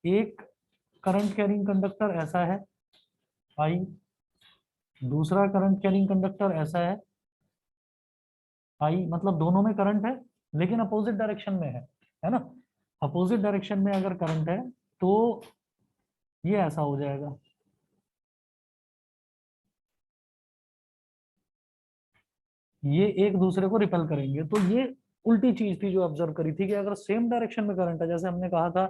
एक current carrying conductor ऐसा है आई, दूसरा करंट कैरिंग कंडक्टर ऐसा है आई, मतलब दोनों में करंट है लेकिन अपोजिट डायरेक्शन में है ना। अपोजिट डायरेक्शन में अगर करंट है तो ये ऐसा हो जाएगा, ये एक दूसरे को रिपेल करेंगे। तो ये उल्टी चीज थी जो ऑब्जर्व करी थी कि अगर सेम डायरेक्शन में करंट है, जैसे हमने कहा था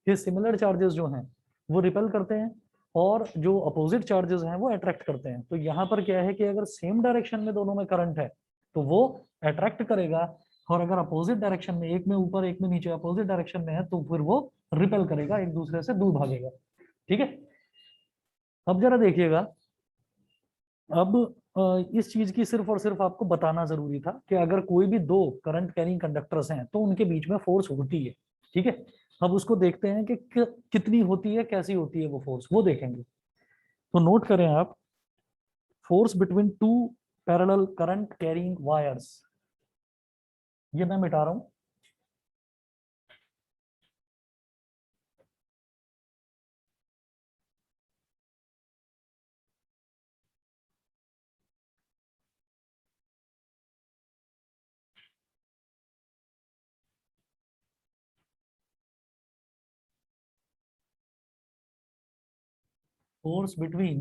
कि सिमिलर चार्जेस जो हैं वो रिपेल करते हैं और जो अपोजिट चार्जेस हैं वो अट्रैक्ट करते हैं। तो यहाँ पर क्या है कि अगर सेम डायरेक्शन में दोनों में करंट है तो वो अट्रैक्ट करेगा, और अगर अपोजिट डायरेक्शन में, एक में ऊपर एक में नीचे अपोजिट डायरेक्शन में है, तो फिर वो रिपेल करेगा, एक दूसरे से दूर भागेगा। ठीक है, अब जरा देखिएगा। अब इस चीज की सिर्फ और सिर्फ आपको बताना जरूरी था कि अगर कोई भी दो करंट कैरिंग कंडक्टर्स हैं तो उनके बीच में फोर्स होती है। ठीक है, अब उसको देखते हैं कि कितनी होती है, कैसी होती है वो फोर्स, वो देखेंगे। तो नोट करें आप, force between two parallel current carrying wires, ये मैं मिटा रहा हूं। Force between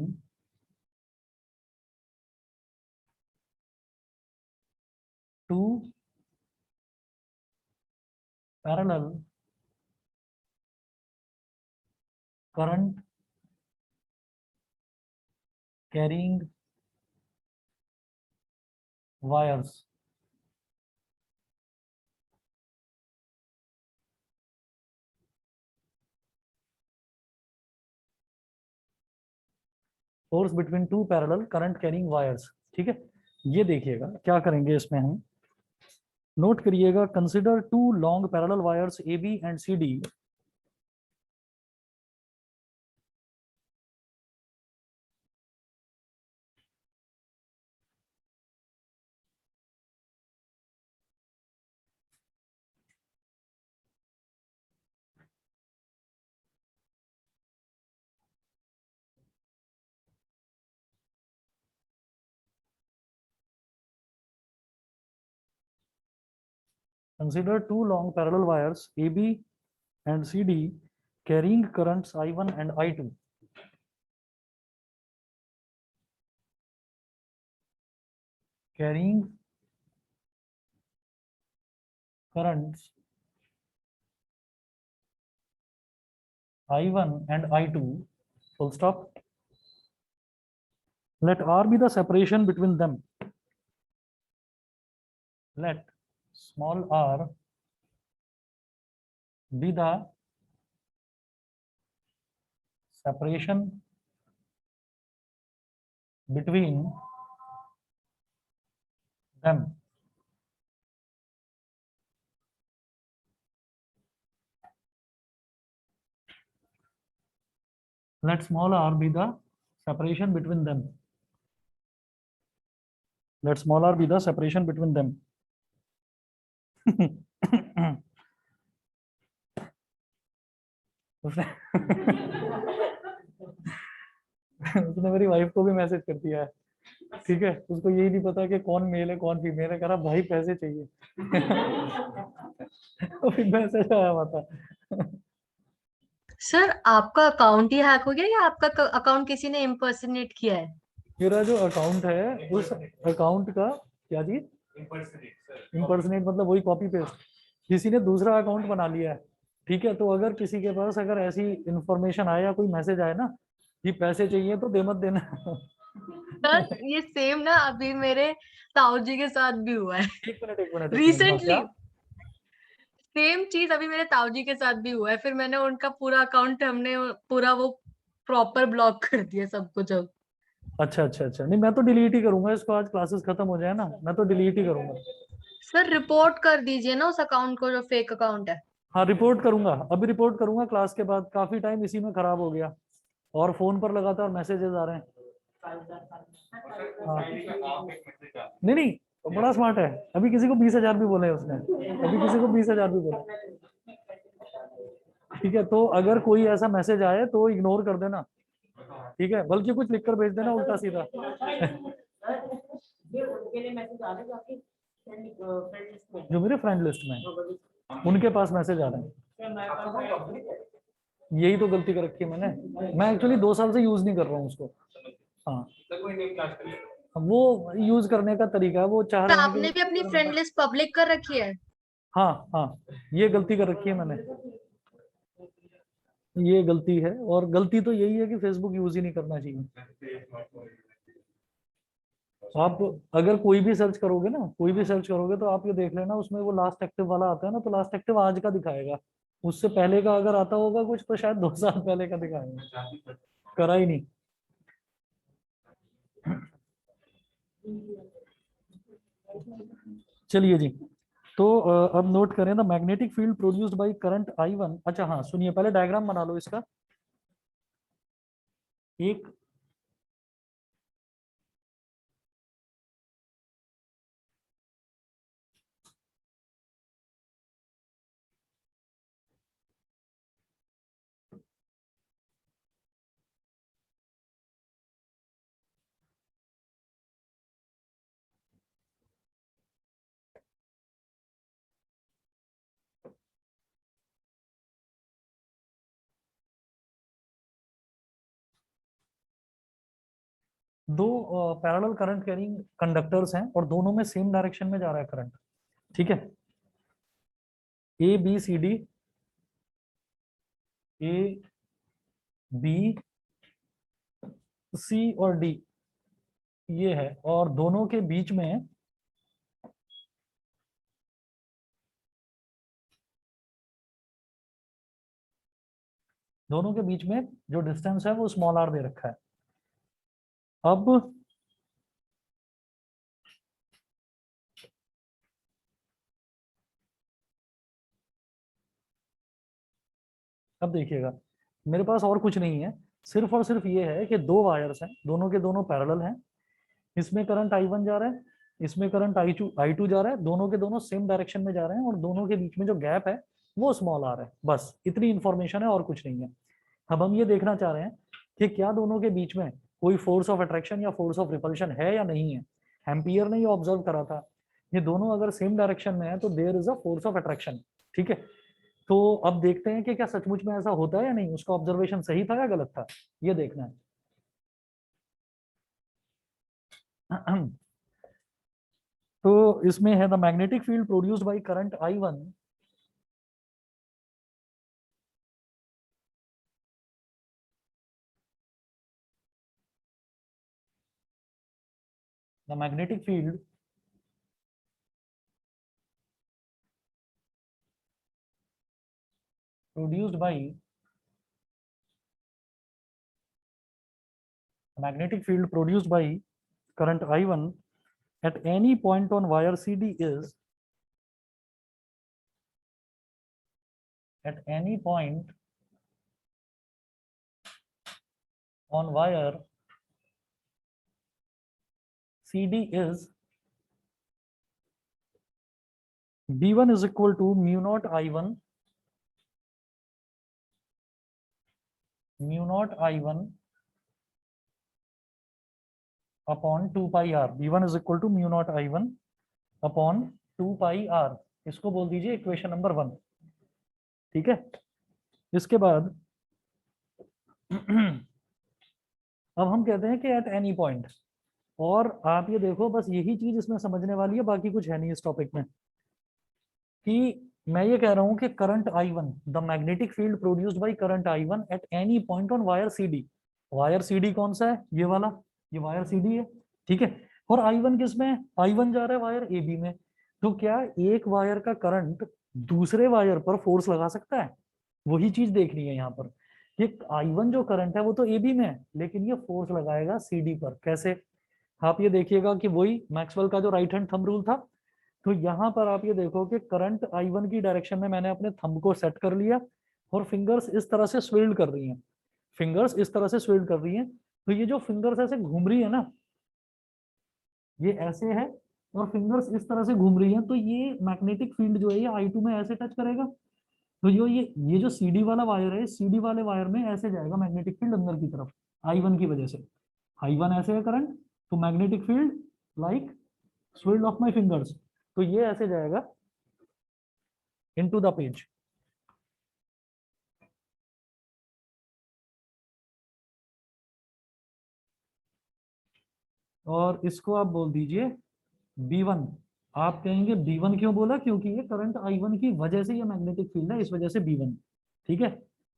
two parallel current carrying wires. Force between two parallel current carrying wires. ठीक है, ये देखिएगा क्या करेंगे इसमें हम, नोट करिएगा, consider two long parallel wires A B and C D. Consider two long parallel wires AB and CD carrying currents I1 and I2. Carrying currents I1 and I2, full stop. Let R be the separation between them. Let small r be the separation between them. Let small r be the separation between them. Let small r be the separation between them. उसने उसने मेरी wife को भी message कर दिया है। ठीक है, उसको यही नहीं पता कि कौन मेल है कौन फीमेल है, कह रहा भाई पैसे चाहिए। अभी मैसेज आया हुआ था। सर आपका अकाउंट ही हैक हो गया या आपका अकाउंट किसी ने इम्पर्सनेट किया है? मेरा जो अकाउंट है उस अकाउंट का क्या चीज, इम्पर्सनेट मतलब वही कॉपी पेस्ट, किसी ने दूसरा अकाउंट बना लिया है। ठीक है, तो अगर किसी के पास अगर ऐसी इंफॉर्मेशन आए या कोई मैसेज आए ना कि पैसे चाहिए तो दे मत देना। सर ये सेम ना अभी मेरे ताऊ जी के साथ भी हुआ है। एक मिनट एक मिनट एक मिनट, हाँ रिसेंटली क्या। सेम चीज अभी मेरे ताऊ जी के साथ भी हुआ है, फिर मैंने उनका पूरा अकाउंट, हमने पूरा वो प्रॉपर ब्लॉक कर दिया सब कुछ अब। अच्छा अच्छा अच्छा, नहीं मैं तो डिलीट ही करूंगा इसको, आज क्लासेस खत्म हो जाए ना, मैं तो डिलीट ही करूंगा। सर रिपोर्ट कर दीजिए ना उस अकाउंट को जो फेक अकाउंट है। हाँ रिपोर्ट करूंगा, अभी रिपोर्ट करूंगा क्लास के बाद, काफी टाइम इसी में खराब हो गया और फोन पर लगातार मैसेजेस आ रहे हैं। हाँ नहीं नहीं, तो बड़ा स्मार्ट है, अभी किसी को 20,000 भी बोले उसने, अभी किसी को 20,000 भी बोले। ठीक है, तो अगर कोई ऐसा मैसेज आए तो इग्नोर कर देना, ठीक है, बल्कि कुछ लिखकर भेज देना उल्टा सीधा। ये उनके लिए मैसेज आ रहे हैं जो आपकी फ्रेंड लिस्ट में जो मेरे फ्रेंड लिस्ट में है, उनके पास मैसेज आ रहे हैं। यही तो गलती कर रखी है मैंने, मैं एक्चुअली 2 साल से यूज नहीं कर रहा हूँ उसको। हाँ, वो यूज करने का तरीका है, वो चाह तो रहे हैं आपने भी अपनी कि फ्रेंड लिस्ट पब्लिक कर रखी है? हाँ हाँ, ये गलती कर रखी है मैंने, ये गलती है, और गलती तो यही है कि फेसबुक यूज ही नहीं करना चाहिए। आप अगर कोई भी सर्च करोगे ना, कोई भी सर्च करोगे तो आप ये देख लेना, उसमें वो लास्ट एक्टिव वाला आता है ना, तो लास्ट एक्टिव आज का दिखाएगा, उससे पहले का अगर आता होगा कुछ तो शायद 2 साल पहले का दिखाएगा, करा ही नहीं। चलिए जी, तो अब नोट करें, the magnetic field produced by current I1। अच्छा हाँ, सुनिए, पहले डायग्राम बना लो इसका। एक दो पैरेलल करंट कैरिंग कंडक्टर्स हैं और दोनों में सेम डायरेक्शन में जा रहा है करंट, ठीक है, A B C D, A B C और डी ये है, और दोनों के बीच में जो डिस्टेंस है वो स्मॉल आर दे रखा है। अब देखिएगा, मेरे पास और कुछ नहीं है, सिर्फ और सिर्फ ये है कि 2 वायर्स हैं, दोनों के दोनों पैरेलल हैं, इसमें करंट I1 जा रहा है, इसमें करंट I2 जा रहा है, दोनों के दोनों सेम डायरेक्शन में जा रहे हैं, और दोनों के बीच में जो गैप है वो स्मॉल आर है, बस इतनी इंफॉर्मेशन है और कुछ नहीं है। अब हम ये देखना चाह रहे हैं कि क्या दोनों के बीच में कोई फोर्स ऑफ अट्रैक्शन या फोर्स ऑफ रिपल्शन है या नहीं है। एम्पियर ने ये ऑब्जर्व करा था, ये दोनों अगर सेम डायरेक्शन में है तो there is a force of attraction, ठीक है। तो अब देखते हैं कि क्या सचमुच में ऐसा होता है या नहीं, उसका ऑब्जर्वेशन सही था या गलत था, ये देखना है। तो इसमें है the magnetic field produced by current I1 the magnetic field produced by current I1 at any point on wire CD is at any point on wire CD is B1 is equal to mu naught I1 upon 2 pi r। B1 is equal to mu naught I1 upon 2 pi r, इसको बोल दीजिए equation number 1, ठीक है। इसके बाद अब हम कहते हैं कि एट एनी पॉइंट, और आप ये देखो बस यही चीज इसमें समझने वाली है, बाकी कुछ है नहीं इस टॉपिक में, कि मैं ये कह रहा हूं कि current I1, the magnetic field produced by current I1 at any point on wire CD। Wire CD कौन सा है, ये वाला, ये वायर CD है, ठीक है। और I1 किस में है, I1 जा रहा है वायर AB में, तो क्या एक वायर का करंट दूसरे वायर पर फोर्स लगा सकता है, वही चीज देखनी है यहाँ पर। ये I1 जो करंट है वो तो AB में है, लेकिन ये फोर्स लगाएगा CD पर, कैसे, आप ये देखिएगा कि वही मैक्सवेल का जो राइट हैंड थंब रूल था, तो यहाँ पर आप ये देखो कि करंट I1 की डायरेक्शन में मैंने अपने थंब को सेट कर लिया, और फिंगर्स इस तरह से स्विल्ड कर रही हैं, फिंगर्स इस तरह से स्विल्ड कर रही हैं, तो ये जो फिंगर्स ऐसे घूम रही है ना, ये ऐसे है, और फिंगर्स इस तरह से घूम रही हैं, तो ये मैग्नेटिक फील्ड जो है ये I2 में ऐसे टच करेगा, तो ये जो CD वाला वायर है, CD वाले वायर में ऐसे जाएगा मैग्नेटिक फील्ड अंदर की तरफ I1 की वजह से। I1 ऐसे है करंट, तो magnetic field like swirl of my fingers, तो ये ऐसे जाएगा इनटू द पेज। और इसको आप बोल दीजिए B1। आप कहेंगे B1 क्यों बोला, क्योंकि ये करंट I1 की वजह से ये मैग्नेटिक फील्ड है, इस वजह से B1। ठीक है,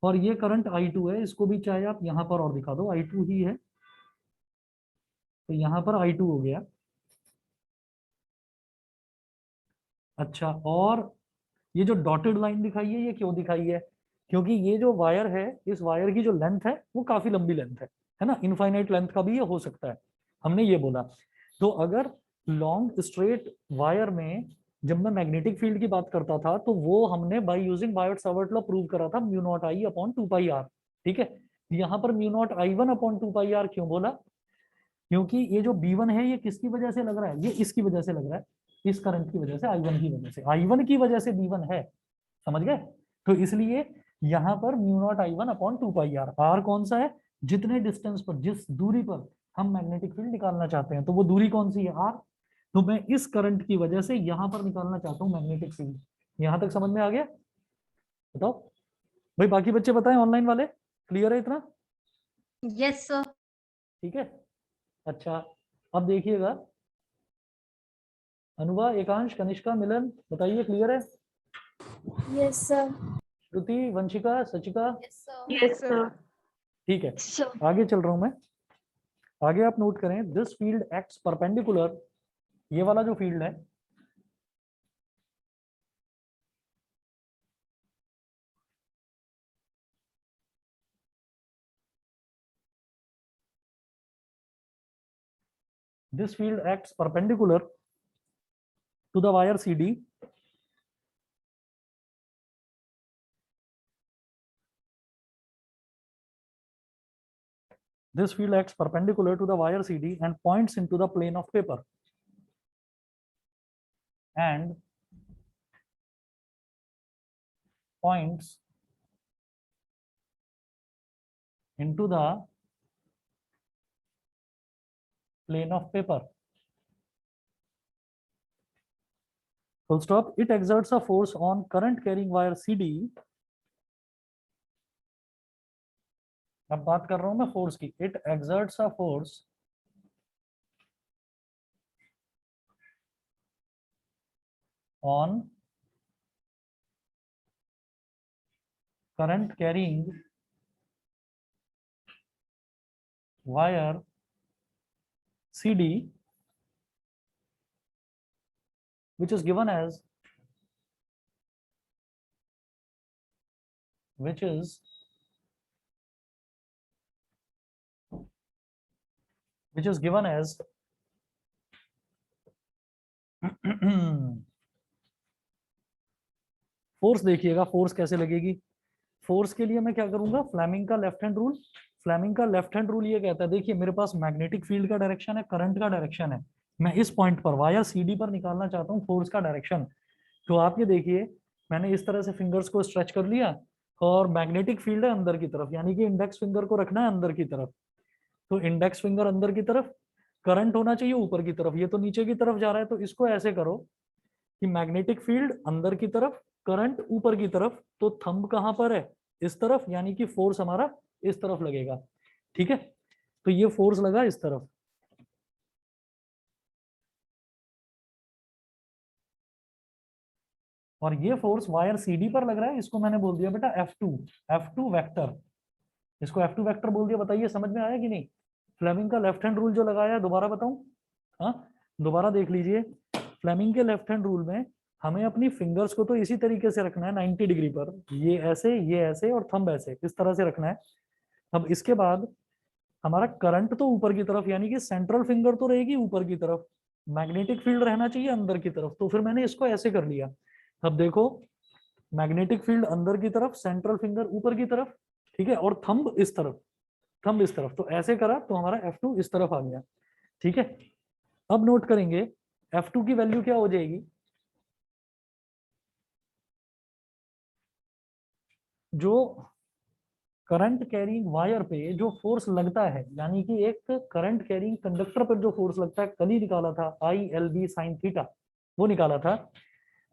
और ये करंट I2 है, इसको भी चाहे आप यहां पर और दिखा दो, I2 ही है, तो यहां पर I2 हो गया। अच्छा, और ये जो डॉटेड लाइन दिखाई है, ये क्यों दिखाई है? क्योंकि ये जो वायर है, इस वायर की जो लेंथ है वो काफी लंबी लेंथ है ना, इनफाइनाइट लेंथ का भी ये हो सकता है, हमने ये बोला। तो अगर लॉन्ग स्ट्रेट वायर में जब मैं मैग्नेटिक फील्ड की बात करता था, तो वो हमने by using Biot Savart law prove करा था, mu nought I upon 2 pi R. ठीक है, यहाँ पर mu nought I1 upon 2 pi R क्यों बोला? क्योंकि ये जो B1 है, ये किसकी वजह से लग रहा है? ये इसकी वजह से लग रहा है, इस करंट की वजह से, I1 की वजह से, I1 की वजह से B1 है, समझ गए? तो इसलिए यहाँ पर mu nought I1 upon 2 pi R. R कौन सा है? जितने डिस्टेंस पर, जिस दूरी पर हम मैग्नेटिक फील्ड निकालना चाहते हैं, तो वो दूरी कौन सी है? आर। तो मैं इस करंट की वजह से यहाँ पर निकालना चाहता हूँ मैग्नेटिक फील्ड। यहाँ तक समझ में आ गया? बताओ भाई, बाकी बच्चे बताएं, ऑनलाइन वाले, क्लियर है इतना? Yes sir. ठीक है, अच्छा, अब देखिएगा, अनुभा, एकांश, कनिष्का, मिलन, बताइए क्लियर है? Yes, sir. Shruti, Vanshika, Sachika, Yes, sir. Yes sir. ठीक है, आगे चल रहा हूं मैं। आगे आप नोट करें, दिस फील्ड एक्ट्स परपेंडिकुलर, ये वाला जो फील्ड है, this field acts perpendicular to the wire CD this field acts perpendicular to the wire CD and points into the plane of paper and points into the plane of paper. Full stop. It exerts a force on current carrying wire CD. अब बात कर रहा हूं मैं force की। It exerts a force on current carrying wire CD, which is given as given as force. देखिएगा force कैसे लगेगी। फोर्स के लिए मैं क्या करूंगा, फ्लेमिंग का लेफ्ट हैंड रूल। फ्लेमिंग का लेफ्ट हैंड रूल ये कहता है, देखिए मेरे पास मैग्नेटिक फील्ड का डायरेक्शन है, करंट का डायरेक्शन है, मैं इस पॉइंट पर वायर CD पर निकालना चाहता हूँ फोर्स का डायरेक्शन। तो आप ये देखिए, मैंने इस तरह से फिंगर्स को स्ट्रेच कर लिया, और मैग्नेटिक फील्ड है अंदर की तरफ, यानी कि इंडेक्स फिंगर को रखना है अंदर की तरफ, तो इंडेक्स फिंगर अंदर की तरफ, करंट होना चाहिए ऊपर की तरफ, ये तो नीचे की तरफ जा रहा है, तो इसको ऐसे करो कि मैग्नेटिक फील्ड अंदर की तरफ, करंट ऊपर की तरफ, तो थंब कहां पर है? इस तरफ, यानी कि फोर्स हमारा इस तरफ लगेगा। ठीक है, तो ये फोर्स लगा इस तरफ, और ये फोर्स वायर CD पर लग रहा है, इसको मैंने बोल दिया बेटा F2 वेक्टर, इसको F2 वेक्टर बोल दिया। बताइए समझ में आया कि नहीं? फ्लेमिंग का लेफ्ट हैंड रूल जो लगाया, दोबारा बताऊं? हाँ, दोबारा देख लीजिए। फ्लेमिंग के लेफ्ट हैंड रूल में हमें अपनी फिंगर्स को तो इसी तरीके से रखना है 90 डिग्री पर, ये ऐसे और थंब ऐसे, इस तरह से रखना है। अब इसके बाद हमारा करंट तो ऊपर की तरफ, यानी कि सेंट्रल फिंगर तो रहेगी ऊपर की तरफ, मैग्नेटिक फील्ड रहना चाहिए अंदर की तरफ, तो फिर मैंने इसको ऐसे कर लिया। अब देखो, मैग्नेटिक फील्ड अंदर की तरफ, सेंट्रल फिंगर ऊपर की तरफ, ठीक है, और थंब इस तरफ, थंब इस तरफ, तो ऐसे करा तो हमारा F2 इस तरफ आ गया। ठीक है, अब नोट करेंगे F2 की वैल्यू क्या हो जाएगी, जो करंट कैरिंग वायर पे जो फोर्स लगता है, यानी कि एक करंट कैरिंग कंडक्टर पर जो फोर्स लगता है, कल ही निकाला था, ILB sin थीटा, वो निकाला था।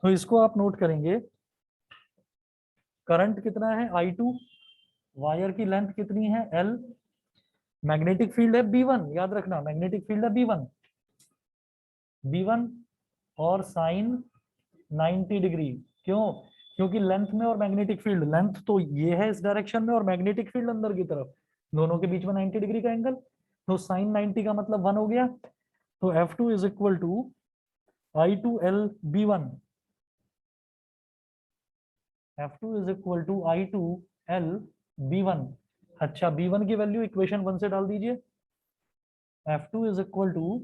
तो इसको आप नोट करेंगे, करंट कितना है I2, वायर की लेंथ कितनी है L, मैग्नेटिक फील्ड है B1, याद रखना मैग्नेटिक फील्ड है B1 और साइन 90 डिग्री। क्यों? क्योंकि लेंथ में और मैग्नेटिक फील्ड, लेंथ तो ये है इस डायरेक्शन में और मैग्नेटिक फील्ड अंदर की तरफ, दोनों के बीच में 90 डिग्री का एंगल, तो साइन 90 का मतलब 1 हो गया। तो F2 is equal to I2L B1, F2 is equal to I2L B1। अच्छा, B1 की वैल्यू इक्वेशन 1 से डाल दीजिए, F2 is equal to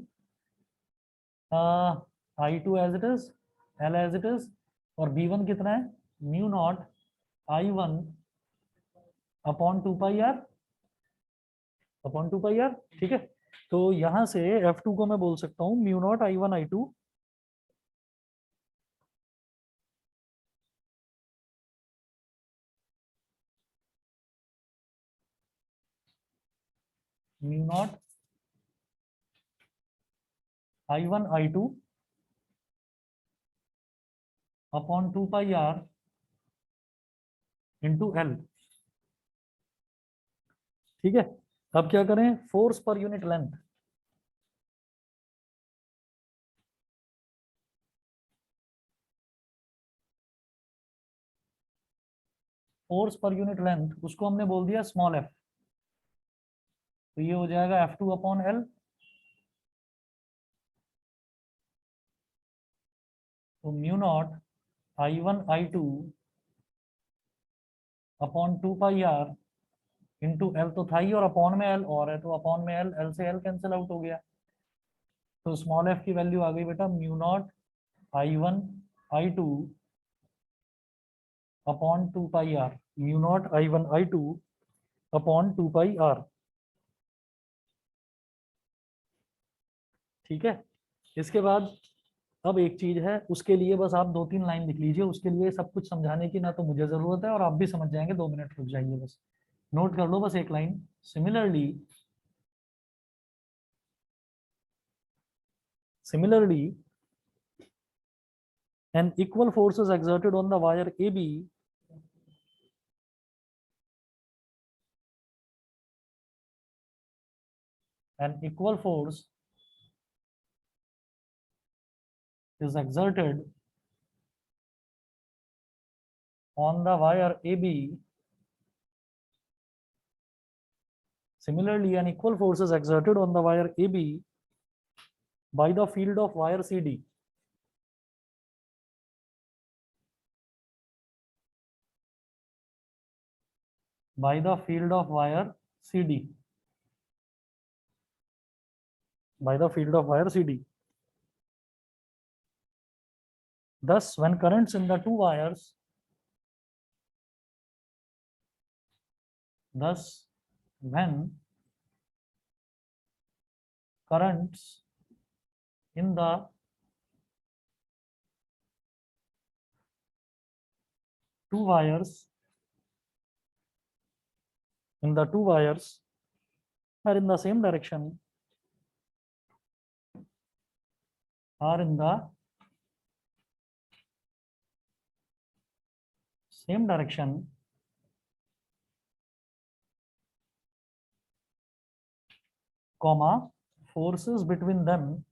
I2 as it is, L as it is, और B1 कितना है, mu nought I1 upon 2 pi R, upon 2 pi R. ठीक है, तो यहां से F2 को मैं बोल सकता हूँ mu nought I1 I2 mu nought I1 I2 upon 2 pi R into L। ठीक है, अब क्या करें, फोर्स पर यूनिट लेंथ, फोर्स पर यूनिट लेंथ उसको हमने बोल दिया स्मॉल f, तो ये हो जाएगा F2 अपॉन L। तो mu nought I1 I2 upon 2 pi R into L तो था ही, और अपॉन में L और है, तो अपॉन में L, L से L कैंसिल आउट हो गया, तो स्मॉल f की वैल्यू आ गई बेटा mu nought I1 I2 upon 2 pi R, mu nought I1 I2 upon 2 pi R. ठीक है, इसके बाद अब एक चीज है, उसके लिए बस आप 2-3 लाइन लिख लीजिए, उसके लिए सब कुछ समझाने की ना तो मुझे जरूरत है और आप भी समझ जाएंगे, 2 मिनट रुक जाइए बस, नोट कर लो बस एक line, similarly an equal force is exerted on the wire AB an equal force is exerted on the wire AB. Similarly, an equal force is exerted on the wire AB by the field of wire CD. By the field of wire CD. By the field of wire CD. Thus, when currents in the two wires, thus when currents in the two wires are in the same direction, are in the same direction, comma, forces between them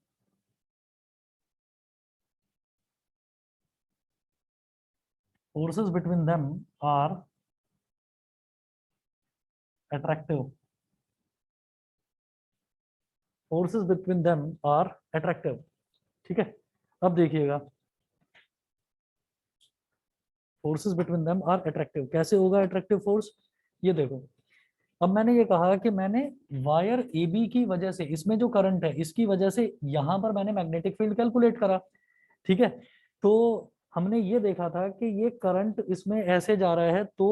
are attractive. Forces between them are attractive. ठीक है, अब देखिएगा, forces between them are attractive, कैसे होगा attractive force, ये देखो, अब मैंने ये कहा कि मैंने वायर AB की वजह से, इसमें जो करंट है इसकी वजह से यहां पर मैंने मैग्नेटिक फील्ड कैलकुलेट करा। ठीक है, तो हमने ये देखा था कि ये करंट इसमें ऐसे जा रहा है तो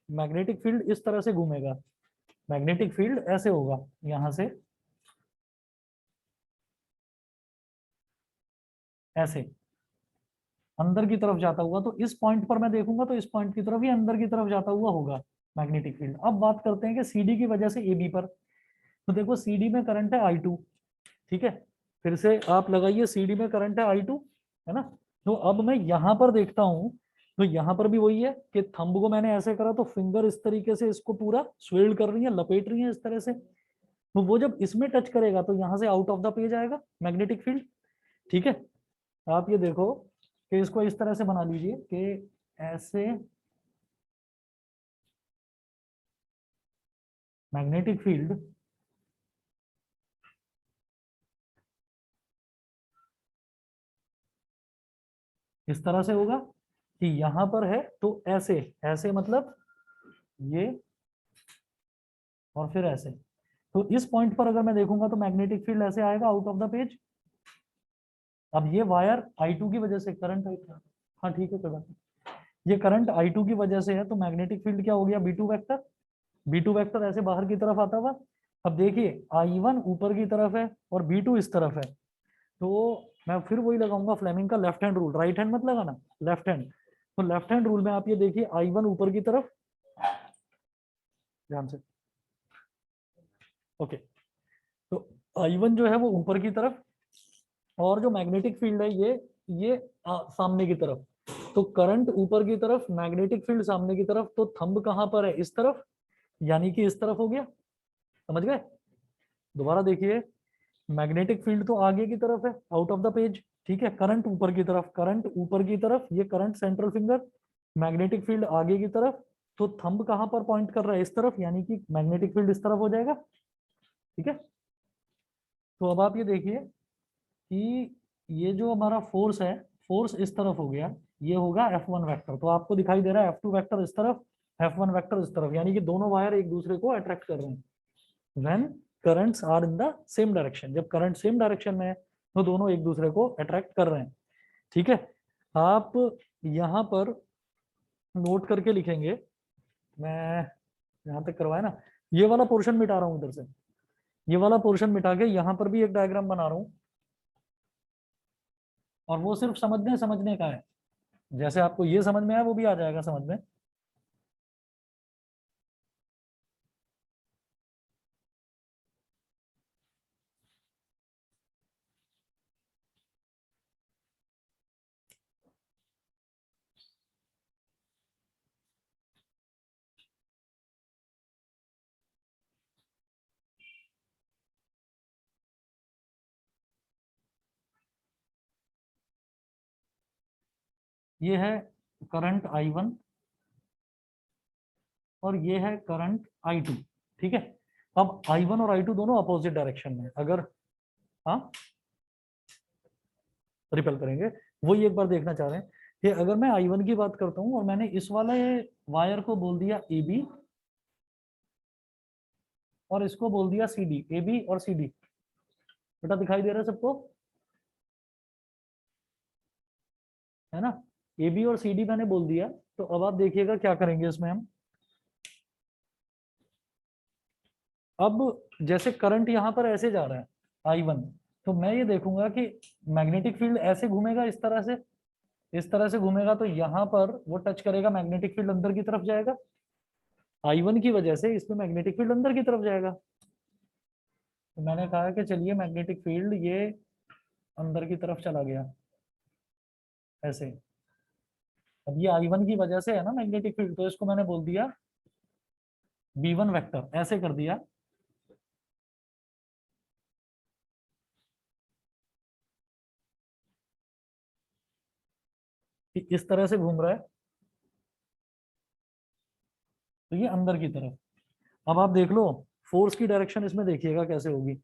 मैग्नेटिक फील्ड इस तरह से घूमेगा, मैग्नेटिक फील्ड ऐसे होगा यहां से ऐसे, अंदर की तरफ जाता हुआ, तो इस पॉइंट पर मैं देखूंगा तो इस पॉइंट की तरफ ही अंदर की तरफ जाता हुआ होगा मैग्नेटिक फील्ड। अब बात करते हैं कि सीडी की वजह से एबी पर। तो देखो सीडी में करंट है I2, ठीक है, फिर से आप लगाइए सीडी में करंट है I2, है ना। तो अब मैं यहाँ पर देखता हूँ, तो यहाँ पर भी वही है कि थंब को मैंने ऐसे करा तो फिंगर इस तरीके से इसको पूरा स्वेल्ड कर रही है, लपेट रही है इस तरह से। तो वो जब इसमें टच करेगा तो यहाँ से आउट ऑफ द पेज आएगा मैग्नेटिक फील्ड, ठीक है। आप ये देखो कि इसको इस तरह से बना लीजिए कि ऐसे मैग्नेटिक फील्ड इस तरह से होगा कि यहाँ पर है तो ऐसे, ऐसे मतलब ये, और फिर ऐसे। तो इस पॉइंट पर अगर मैं देखूंगा तो मैग्नेटिक फील्ड ऐसे आएगा आउट ऑफ द पेज। अब ये वायर I2 की वजह से करंट, हाँ ठीक है कोई बात नहीं, ये करंट I2 की वजह से है तो मैग्नेटिक फील्ड क्या हो गया B2 वेक्टर। B2 वेक्टर ऐसे बाहर की तरफ आता हुआ। अब देखिए I1 ऊपर की तरफ है और B2 इस तरफ है, तो मैं फिर वही लगाऊंगा फ्लेमिंग का left hand rule, right hand मत लगाना, लेफ्ट हैंड। तो लेफ्ट हैंड रूल में आप ये देखिए I1 ऊपर की तरफ, ध्यान से, ओके, तो I1 जो है वो ऊपर की तरफ, और जो मैग्नेटिक फील्ड है ये सामने की तरफ। तो करंट ऊपर की तरफ, मैग्नेटिक फील्ड सामने की तरफ, तो थंब कहाँ पर है, इस तरफ, यानी कि इस तरफ हो गया, समझ गए। दोबारा देखिए, मैग्नेटिक फील्ड तो आगे की तरफ है आउट ऑफ द पेज, ठीक है, करंट ऊपर की तरफ, करंट ऊपर की तरफ, ये current central finger, magnetic field आगे की तरफ, तो थंब कहाँ पर पॉइंट कर रहा है, इस तरफ, यानी कि मैग्नेटिक फील्ड इस तरफ हो जाएगा, ठीक है। तो अब आप ये देखिए कि ये जो हमारा फोर्स है, फोर्स इस तरफ हो गया, ये होगा F1 वेक्टर, तो आपको दिखाई दे रहा है F2 वेक्टर इस तरफ, F1 वेक्टर इस तरफ, यानी कि दोनों वायर एक दूसरे को अट्रैक्ट कर रहे हैं when currents are in the same direction. जब करंट सेम डायरेक्शन में है तो दोनों एक दूसरे को अट्रैक्ट कर रहे हैं, ठीक है। आप यहाँ पर नोट करके लिखेंगे, मैं यहाँ तक करवाया ना, ये वाला पोर्शन मिटा रहा हूँ इधर से, ये वाला पोर्शन मिटा के यहाँ पर भी एक डायग्राम बना रहा हूँ, और वो सिर्फ समझने का है, जैसे आपको ये समझ में आया वो भी आ जाएगा समझ में। ये है करंट I1 और ये है करंट I2, ठीक है। अब I1 और I2 दोनों अपोजिट डायरेक्शन में, अगर हाँ रिपेल करेंगे, वही एक बार देखना चाह रहे हैं कि अगर मैं I1 की बात करता हूँ और मैंने इस वाले वायर को बोल दिया AB और इसको बोल दिया CD, AB और CD, बेटा दिखाई दे रहा है सबको, है ना। AB और CD मैंने बोल दिया, तो अब आप देखिएगा क्या करेंगे इसमें हम। अब जैसे करंट यहाँ पर ऐसे जा रहा है I1, तो मैं ये देखूंगा कि मैग्नेटिक फील्ड ऐसे घूमेगा, इस तरह से, इस तरह से घूमेगा, तो यहाँ पर वो टच करेगा, मैग्नेटिक फील्ड अंदर की तरफ जाएगा, I1 की वजह से इसमें मैग्नेटिक फील्ड अंदर की तरफ जाएगा। तो मैंने कहा कि चलिए मैग्नेटिक फील्ड ये अंदर की तरफ चला गया ऐसे। अब ये I1 की वजह से है ना मैग्नेटिक फील्ड, तो इसको मैंने बोल दिया B1 वेक्टर, ऐसे कर दिया, कि इस तरह से घूम रहा है, तो ये अंदर की तरफ। अब आप देख लो फोर्स की डायरेक्शन इसमें देखिएगा कैसे होगी,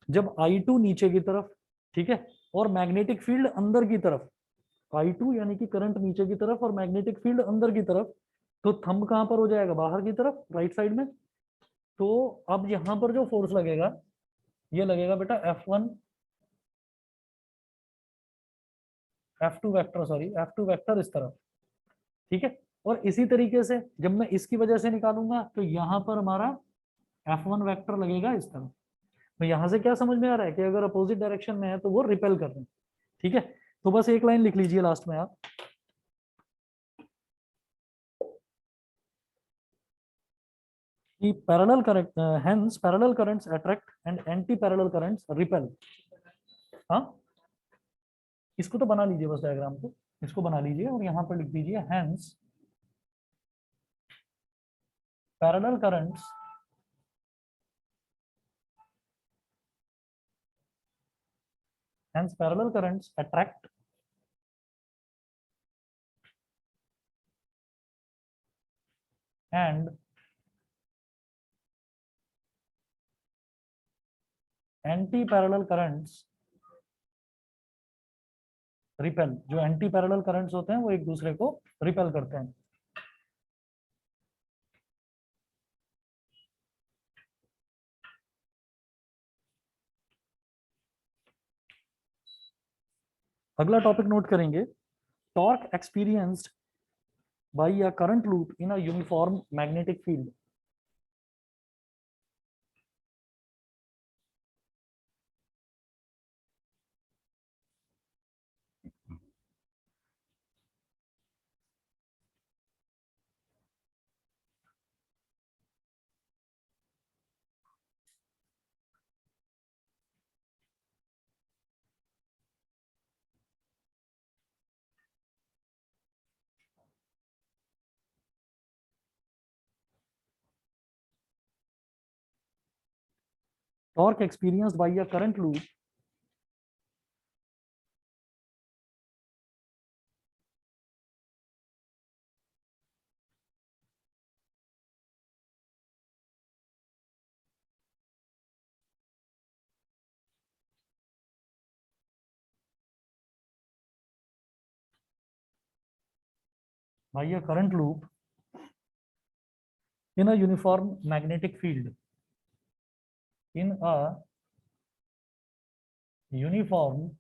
जब I2 नीचे की तरफ, ठीक है, और मैग्नेटिक फील्ड अंदर की तरफ, I2 यानी कि करंट नीचे की तरफ और मैग्नेटिक फील्ड अंदर की तरफ, तो थंब कहां पर हो जाएगा, बाहर की तरफ, राइट साइड में। तो अब यहां पर जो फोर्स लगेगा ये लगेगा बेटा F1 F2 vector, sorry F2 vector इस तरफ, ठीक है। और इसी तरीके से जब मैं इसकी वजह से निकालूंगा तो यहाँ पर हमारा F1 वेक्टर लगेगा इस तरफ। तो यहाँ से क्या समझ में आ रहा है कि अगर अपोजिट डायरेक्शन में है तो वो रिपेल कर रहे हैं, ठीक है। तो बस एक लाइन लिख लीजिए लास्ट में आप, कि parallel current, hence parallel currents attract and anti parallel currents repel. हाँ, इसको तो बना लीजिए बस, डायग्राम को इसको बना लीजिए और यहाँ पर लिख दीजिए hence parallel currents attract and anti parallel currents repel. जो एंटी पैरेलल करंट्स होते हैं वो एक दूसरे को रिपेल करते हैं। अगला टॉपिक नोट करेंगे, torque experienced bye a current loop in a uniform magnetic field. Torque experienced by a current loop in a uniform magnetic field, in a uniform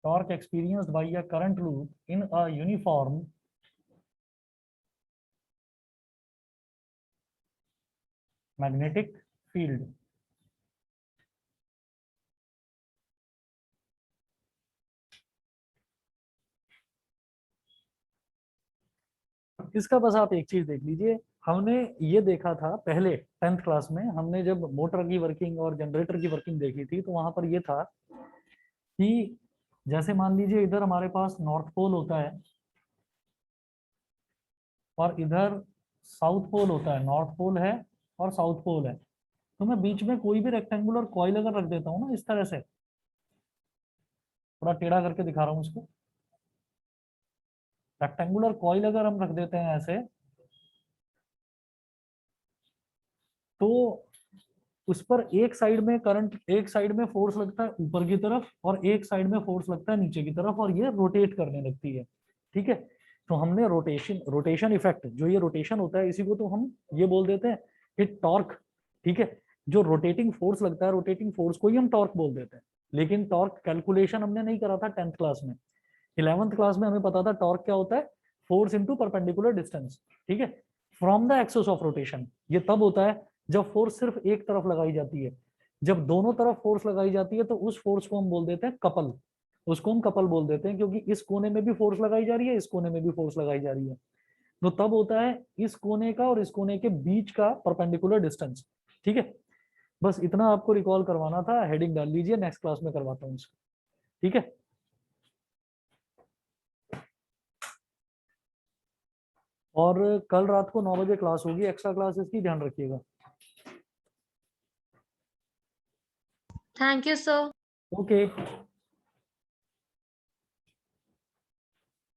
torque experienced by a current loop in a uniform magnetic field। इसका बस आप एक चीज देख लीजिए, हमने ये देखा था पहले 10th क्लास में, हमने जब मोटर की वर्किंग और जनरेटर की वर्किंग देखी थी तो वहां पर ये था कि जैसे मान लीजिए इधर हमारे पास नॉर्थ पोल होता है और इधर साउथ पोल होता है, नॉर्थ पोल है और साउथ पोल है, तो मैं बीच में कोई भी रेक्टेंगुलर कॉइल अगर रख देता हूँ ना इस तरह से, थोड़ा टेढ़ा करके दिखा रहा हूँ इसको, रेक्टेंगुलर कॉइल अगर हम रख देते हैं ऐसे, तो उस पर एक साइड में करंट, एक साइड में फोर्स लगता है ऊपर की तरफ और एक साइड में फोर्स लगता है नीचे की तरफ, और ये रोटेट करने लगती है। ठीक है, तो हमने रोटेशन इफेक्ट, जो ये रोटेशन होता है इसी को तो हम ये बोल देते हैं कि टॉर्क। ठीक है, जो रोटेटिंग फोर्स लगता है, रोटेटिंग फोर्स को ही हम टॉर्क बोल देते हैं। लेकिन टॉर्क कैलकुलेशन हमने नहीं करा था 10th क्लास में। 11th क्लास में हमें पता था टॉर्क क्या होता है, फोर्स इनटू परपेंडिकुलर डिस्टेंस। ठीक है, from the axis of rotation. ये तब होता है जब फोर्स सिर्फ एक तरफ लगाई जाती है। जब दोनों तरफ फोर्स लगाई जाती है तो उस फोर्स को हम बोल देते हैं कपल। उसको हम कपल बोल देते हैं, क्योंकि इस कोने में भी फोर्स लगाई जा रही है, इस कोने में भी फोर्स लगाई जा रही है। तो तब होता है इस कोने का और इस कोने के बीच का परपेंडिकुलर डिस्टेंस। ठीक है, बस इतना आपको रिकॉल करवाना था, हेडिंग डाल लीजिए, नेक्स्ट क्लास में करवाता हूँ इसको। ठीक है, और कल रात को 9 बजे क्लास होगी, एक्स्ट्रा क्लासेस की ध्यान रखिएगा। Thank you sir. ओके।